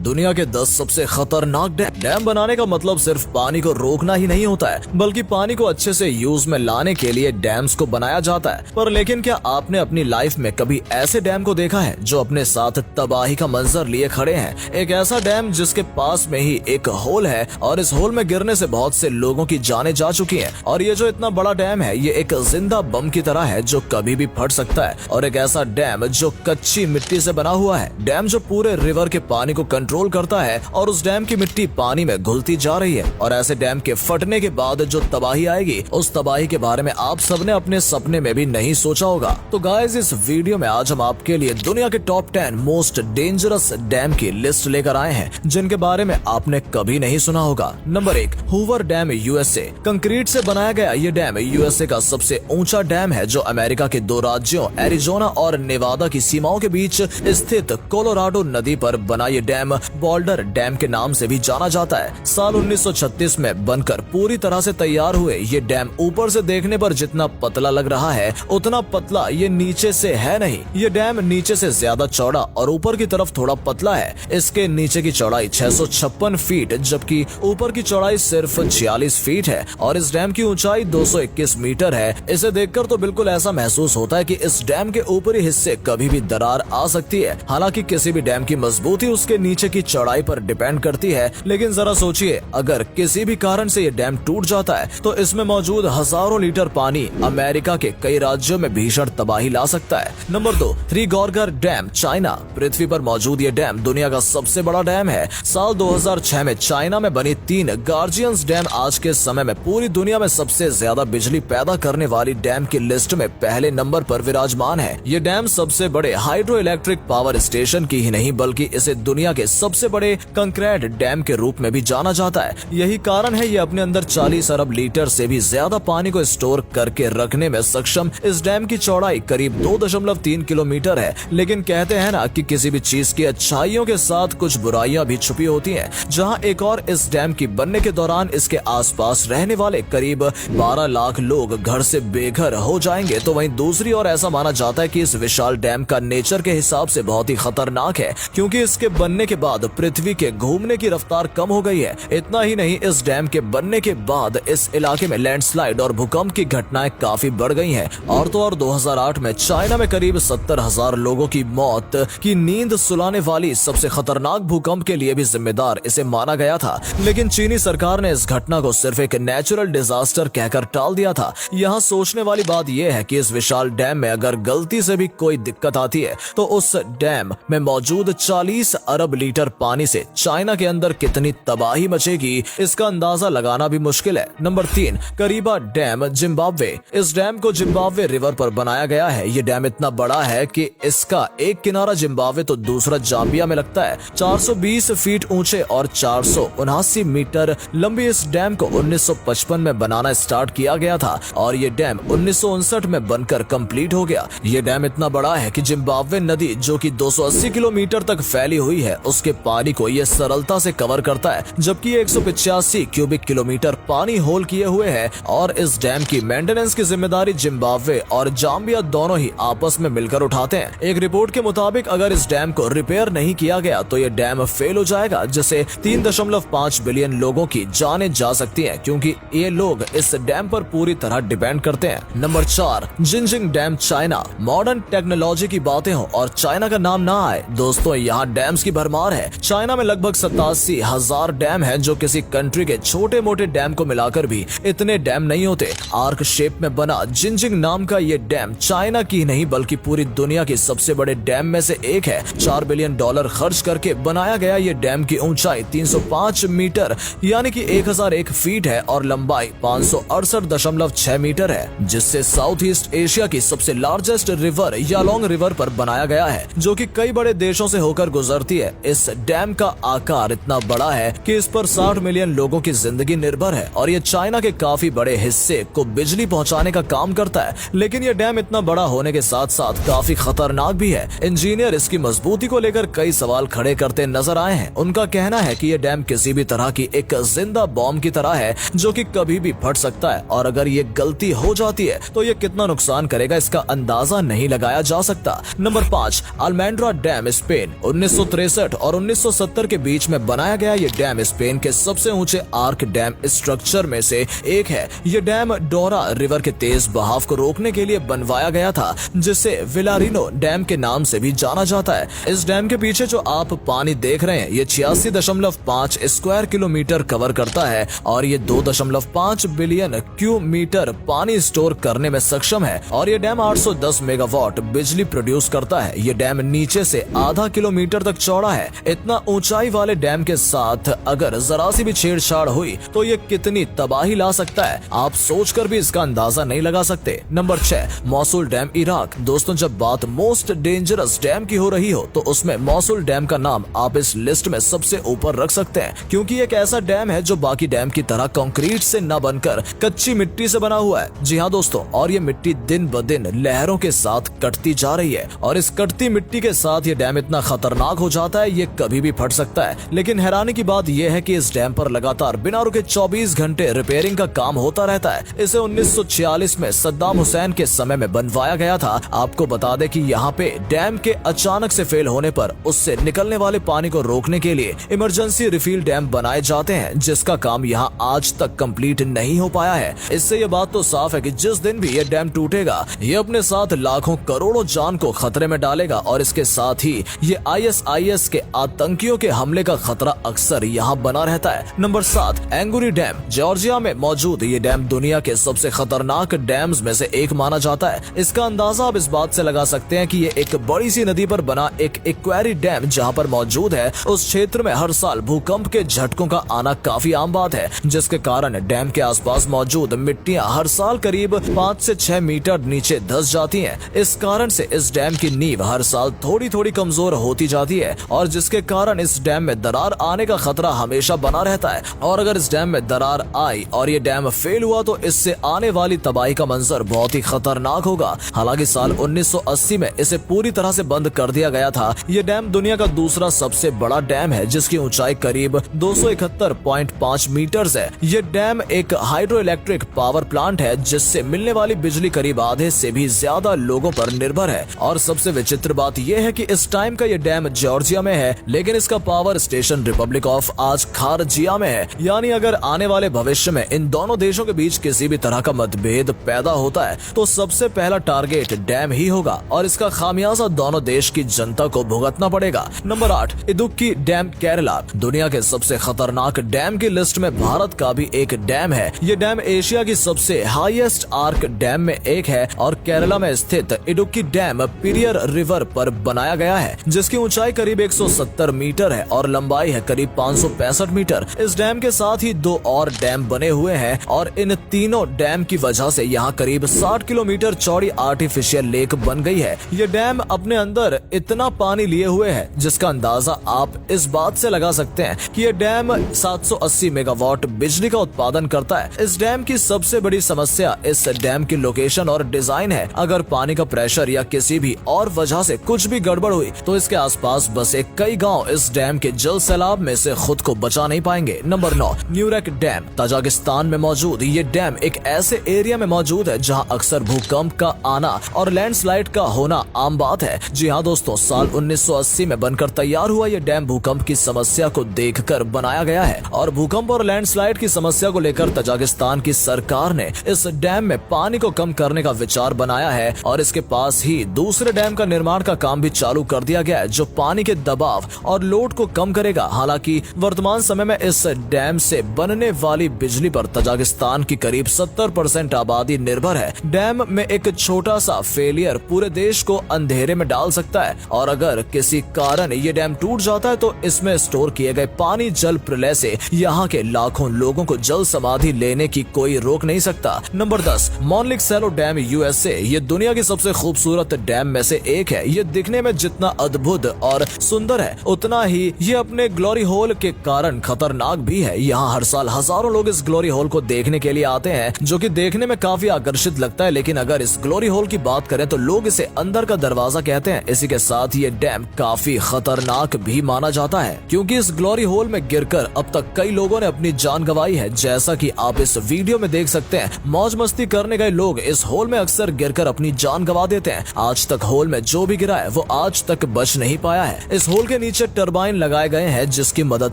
दुनिया के 10 सबसे खतरनाक डैम बनाने का मतलब सिर्फ पानी को रोकना ही नहीं होता है, बल्कि पानी को अच्छे से यूज में लाने के लिए डैम्स को बनाया जाता है। पर लेकिन क्या आपने अपनी लाइफ में कभी ऐसे डैम को देखा है जो अपने साथ तबाही का मंजर लिए खड़े हैं? एक ऐसा डैम जिसके पास में ही एक होल है और इस होल में गिरने से बहुत से लोगों की जानें जा चुकी हैं। और ये जो इतना बड़ा डैम है ये एक जिंदा बम की तरह है जो कभी भी फट सकता है। और एक ऐसा डैम जो कच्ची मिट्टी से बना हुआ है, डैम जो पूरे रिवर के पानी को कंट्रोल करता है और उस डैम की मिट्टी पानी में घुलती जा रही है। और ऐसे डैम के फटने के बाद जो तबाही आएगी, उस तबाही के बारे में आप सबने अपने सपने में भी नहीं सोचा होगा। तो गाइस, इस वीडियो में आज हम आपके लिए दुनिया के टॉप 10 मोस्ट डेंजरस डैम की लिस्ट लेकर आए हैं जिनके बारे में आपने कभी नहीं सुना होगा। Number 1, Hoover dam USA. Concrete से बनाया गया ये डैम यूएसए का सबसे ऊंचा डैम है जो अमेरिका के 2 राज्यों एरिजोना और नेवादा की सीमाओं के बीच स्थित कोलोराडो नदी पर बना ये डैम बोल्डर डैम के नाम से भी जाना जाता है। साल 1936 में बनकर पूरी तरह से तैयार हुए ये डैम ऊपर से देखने पर जितना पतला लग रहा है उतना पतला ये नीचे से है नहीं। ये डैम नीचे से ज्यादा चौड़ा और ऊपर की तरफ थोड़ा पतला है। इसके नीचे की चौड़ाई 656 फीट जबकि ऊपर की चौड़ाई सिर्फ 46 फीट है और इस डैम की ऊंचाई 221 मीटर है। इसे देखकर तो बिल्कुल ऐसा महसूस होता है कि इस डैम के ऊपरी हिस्से कभी भी दरार आ सकती है। हालांकि किसी भी डैम की मजबूती उसके नीचे की चौड़ाई पर डिपेंड करती है, लेकिन जरा सोचिए, अगर किसी भी कारण से ये डैम टूट जाता है तो इसमें मौजूद हजारों लीटर पानी अमेरिका के कई राज्यों में भीषण तबाही ला सकता है। Number 2, three Gorges dam, China. पृथ्वी पर मौजूद ये डैम दुनिया का सबसे बड़ा डैम है। साल 2006 में चाइना में बनी 3 गार्जियंस डैम आज के समय में पूरी दुनिया में सबसे ज्यादा बिजली पैदा करने वाली डैम की लिस्ट में पहले नंबर पर विराजमान है। ये डैम सबसे बड़े हाइड्रो इलेक्ट्रिक पावर स्टेशन की ही नहीं बल्कि इसे दुनिया के सबसे बड़े कंक्रीट डैम के रूप में भी जाना जाता है। यही कारण है ये अपने अंदर 40 अरब लीटर से भी ज्यादा पानी को स्टोर करके रखने में सक्षम। इस डैम की चौड़ाई करीब 2.3 किलोमीटर है। लेकिन कहते हैं ना कि किसी भी चीज की अच्छाइयों के साथ कुछ बुराइयां भी छुपी होती हैं। जहां एक और इस डैम की बनने के दौरान इसके आसपास रहने वाले करीब 12 लाख लोग घर से बेघर हो जाएंगे, तो वहीं दूसरी ओर ऐसा माना जाता है कि इस विशाल डैम का नेचर के हिसाब से बहुत ही खतरनाक है क्योंकि इसके बनने के बाद पृथ्वी के घूमने की रफ्तार कम हो गई है। इतना ही नहीं, इस डैम के बनने के बाद इस इलाके में लैंडस्लाइड और भूकंप की घटनाएं काफी बढ़ गई हैं। और तो और 2008 में चाइना में करीब 70,000 लोगों की मौत की नींद सुलाने वाली सबसे खतरनाक भूकंप के लिए भी जिम्मेदार इसे माना गया था। लेकिन चीनी सरकार ने इस घटना को सिर्फ एक नेचुरल डिजास्टर कहकर टाल दिया था। यहाँ सोचने वाली बात यह है कि इस विशाल डैम में अगर गलती से भी कोई दिक्कत आती है तो उस डैम में मौजूद 40 अरब लीटर पानी से चाइना के अंदर कितनी तबाही मचेगी इसका अंदाजा लगाना भी मुश्किल है। Number 3, Kariba dam, Zimbabwe. इस डैम को जिम्बाब्वे रिवर पर बनाया गया है। ये डैम इतना बड़ा है कि इसका एक किनारा जिम्बाब्वे तो दूसरा जाम्बिया में लगता है। 420 फीट ऊंचे और 479 मीटर लंबी इस डैम को 1955 में बनाना स्टार्ट किया गया था और ये डैम 1959 में बनकर कंप्लीट हो गया। ये डैम इतना बड़ा है कि जिम्बाब्वे नदी जो कि 280 किलोमीटर तक फैली हुई है उसके पानी को ये सरलता से कवर करता है, जबकि 185 क्यूबिक किलोमीटर पानी होल किए हुए है। और इस डैम की मेंटेनेंस की जिम्मेदारी जिम्बाब्वे और जाम्बिया दोनों ही आपस में मिलकर उठाते हैं। एक रिपोर्ट के मुताबिक अगर इस डैम को रिपेयर नहीं किया गया तो ये डैम फेल हो जाएगा, जिससे 3.5 बिलियन लोगों की जानें जा सकती हैं क्योंकि ये लोग इस डैम पर पूरी तरह डिपेंड करते हैं। नंबर 4, जिंजिंग डैम, चाइना। मॉडर्न टेक्नोलॉजी की बातें हो और चाइना का नाम ना आए, दोस्तों यहाँ डैम्स की भरमार है। चाइना में लगभग 87,000 डैम है जो किसी कंट्री के छोटे मोटे डैम को मिलाकर भी इतने डैम नहीं होते। आर्क शेप में बना जिंजिंग नाम का ये डैम चाइना की नहीं बल्कि पूरी दुनिया के सबसे बड़े डैम में से एक है। $4 बिलियन खर्च करके बनाया गया ये डैम की ऊंचाई 305 मीटर यानी कि 1001 फीट है और लंबाई 568.6 मीटर है, जिससे साउथ ईस्ट एशिया की सबसे लार्जेस्ट रिवर यालोंग रिवर पर बनाया गया है जो कि कई बड़े देशों से होकर गुजरती है। इस डैम का आकार इतना बड़ा है कि इस पर 60 मिलियन लोगों की जिंदगी निर्भर है और ये चाइना के काफी बड़े हिस्से को बिजली पहुंचाने का काम करता है। लेकिन ये डैम इतना बड़ा होने के साथ साथ काफी खतरनाक भी है। इंजीनियर इसकी मजबूती को लेकर कई सवाल खड़े करते नजर आए हैं। उनका कहना है कि ये डैम किसी भी तरह की एक जिंदा बॉम्ब की तरह है जो कि कभी भी फट सकता है और अगर ये गलती हो जाती है तो ये कितना नुकसान करेगा इसका अंदाजा नहीं लगाया जा सकता। Number 5, अल्मेंड्रा dam, Spain. 1963 और 1970 के बीच में बनाया गया ये डैम स्पेन के सबसे ऊंचे आर्क डैम स्ट्रक्चर में से एक है। ये डैम डोरा रिवर के तेज बहाव को रोकने के लिए बनवाया गया था, जिसे विलारिनो डैम के नाम से भी जाना जाता है। इस डैम के पीछे जो आप पानी देख रहे हैं ये 86.5 स्क्वायर किलोमीटर कवर करता है और ये 2.5 बिलियन क्यूब मीटर पानी स्टोर करने में सक्षम है और ये डैम 810 मेगावाट बिजली प्रोड्यूस करता है। ये डैम नीचे से आधा किलोमीटर तक चौड़ा है। इतना ऊंचाई वाले डैम के साथ अगर जरा सी भी छेड़छाड़ हुई तो ये कितनी तबाही ला सकता है, आप सोचकर भी इसका अंदाजा नहीं लगा सकते। Number 6, Mosul dam, Iraq. दोस्तों, जब बात मोस्ट डेंजरस डैम की हो रही हो तो उसमें मौसूल डैम का नाम आप इस लिस्ट में सबसे ऊपर रख सकते हैं, क्योंकि एक ऐसा डैम है जो बाकी डैम की तरह कंक्रीट से न बनकर कच्ची मिट्टी से बना हुआ है। जी हाँ दोस्तों, और ये मिट्टी दिन ब दिन लहरों के साथ कटती जा रही है और इस कटती मिट्टी के साथ ये डैम इतना खतरनाक हो जाता है ये कभी भी फट सकता है। लेकिन हैरानी की बात यह है कि इस डैम पर लगातार बिना रुके 24 घंटे रिपेयरिंग का काम होता रहता है। इसे 1946 में सद्दाम हुसैन के समय में बनवाया गया था। आपको बता दें कि यहाँ पे डैम के अचानक से फेल होने पर उससे निकलने वाले पानी को रोकने के लिए इमरजेंसी रिफिल डैम बनाए जाते हैं, जिसका काम यहाँ आज तक कंप्लीट नहीं हो पाया है। इससे ये बात तो साफ है कि जिस दिन भी ये डैम टूटेगा ये अपने साथ लाखों करोड़ों जान को खतरे में डालेगा और इसके साथ ही ये ISIS के आतंकियों के हमले का खतरा अक्सर यहाँ बना रहता है। नंबर 7, एंगुरी डैम, जॉर्जिया में मौजूद ये डैम दुनिया के सबसे खतरनाक डैम्स में से एक माना जाता है। इसका अंदाजा आप इस बात से लगा सकते हैं कि ये एक बड़ी सी नदी पर बना एक एक्वेरी डैम जहाँ पर मौजूद है। उस क्षेत्र में हर साल भूकंप के झटकों का आना काफी आम बात है, जिसके कारण डैम के आसपास मौजूद मिट्टियां हर साल करीब 5 से 6 मीटर नीचे धंस जाती हैं। इस कारण से इस डैम की नींव हर साल थोड़ी थोड़ी कमजोर होती जाती है और जिसके कारण इस डैम में दरार आने का खतरा हमेशा बना रहता है। और अगर इस डैम में दरार आई और ये डैम फेल हुआ तो इससे आने वाली तबाही का मंजर बहुत ही खतरनाक होगा। हालांकि साल 1980 में इसे पूरी तरह से बंद कर दिया गया था। ये डैम दुनिया का दूसरा सबसे बड़ा डैम है, जिसकी ऊंचाई करीब 271.5 मीटर है। ये डैम एक हाइड्रो इलेक्ट्रिक पावर प्लांट है, जिससे मिलने वाली बिजली करीब आधे से भी ज्यादा लोगों पर निर्भर है। और सबसे विचित्र बात यह है कि इस टाइम का ये डैम जॉर्जिया में है, लेकिन इसका पावर स्टेशन रिपब्लिक ऑफ आज खारजिया में है। यानी अगर आने वाले भविष्य में इन दोनों देशों के बीच किसी भी तरह का मतभेद पैदा होता है तो सबसे पहला टारगेट डैम ही होगा और इसका खामियाजा दोनों देश की जनता को भुगतना पड़ेगा। Number 8, Idukki dam, Kerala. दुनिया के सबसे खतरनाक डैम की लिस्ट में भारत का भी एक डैम है। ये डैम एशिया की सबसे हाईएस्ट आर्क डैम में एक है और केरला में स्थित इडुक्की डैम पेरियार रिवर पर बनाया गया है, जिसकी ऊंचाई करीब 170 मीटर है और लंबाई है करीब 565 मीटर। इस डैम के साथ ही 2 और डैम बने हुए हैं और इन तीनों डैम की वजह से यहाँ करीब 60 किलोमीटर चौड़ी आर्टिफिशियल लेक बन गई है। ये डैम अपने अंदर इतना पानी लिए हुए है जिसका अंदाजा आप इस बात से लगा सकते हैं कि ये डैम 780 मेगावाट बिजली का उत्पादन करता है। इस डैम की सबसे बड़ी समस्या इस डैम की लोकेशन और डिजाइन है। अगर पानी का प्रेशर या किसी भी और वजह से कुछ भी गड़बड़ हुई तो इसके आसपास बसे कई गांव इस डैम के जल सैलाब में से खुद को बचा नहीं पाएंगे। नंबर 9, न्यूरेक डैम, ताजिकिस्तान में मौजूद ये डैम एक ऐसे एरिया में मौजूद है जहां अक्सर भूकंप का आना और लैंडस्लाइड का होना आम बात है। जी हाँ दोस्तों, साल 1980 में बनकर तैयार हुआ ये डैम भूकंप की समस्या को देखकर बनाया गया है और भूकंप और लैंडस्लाइड की समस्या को लेकर ताजिकिस्तान की सरकार ने इस डैम में पानी को कम करने का विचार बनाया है और इसके पास ही दूसरे डैम का निर्माण का काम भी चालू कर दिया गया है, जो पानी के दबाव और लोड को कम करेगा। हालांकि वर्तमान समय में इस डैम से बनने वाली बिजली पर ताजिकिस्तान की करीब 70% आबादी निर्भर है। डैम में एक छोटा सा फेलियर पूरे देश को अंधेरे में डाल सकता है और अगर किसी कारण ये डैम टूट जाता है तो इसमें स्टोर किए गए पानी जल प्रलय से यहाँ के लाखों लोगों को जल समाधि लेने की कोई रोक नहीं सकता। Number 10, Monticello dam, USA। ये दुनिया की सबसे खूबसूरत डैम में से एक है। ये दिखने में जितना अद्भुत और सुंदर है उतना ही ये अपने ग्लोरी होल के कारण खतरनाक भी है। यहाँ हर साल हजारों लोग इस ग्लोरी होल को देखने के लिए आते हैं, जो कि देखने में काफी आकर्षित लगता है। लेकिन अगर इस ग्लोरी होल की बात करें तो लोग इसे अंदर का दरवाजा कहते हैं। इसी के साथ ये डैम काफी खतरनाक भी माना जाता है, क्योंकि इस ग्लोरी होल में गिरकर अब तक कई लोगों ने अपनी जान गंवाई है। जैसा कि आप इस वीडियो में देख सकते हैं, मौज मस्ती करने गए लोग इस होल में अक्सर गिरकर अपनी जान गंवा देते हैं। आज तक होल में जो भी गिरा है वो आज तक बच नहीं पाया है। इस होल के के नीचे टरबाइन लगाए गए हैं जिसकी मदद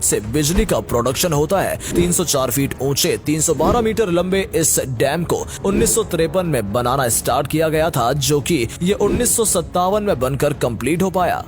से बिजली का प्रोडक्शन होता है। 304 फीट ऊंचे 312 मीटर लंबे इस डैम को 1953 में बनाना स्टार्ट किया गया था, जो कि ये 1957 में बनकर कंप्लीट हो पाया।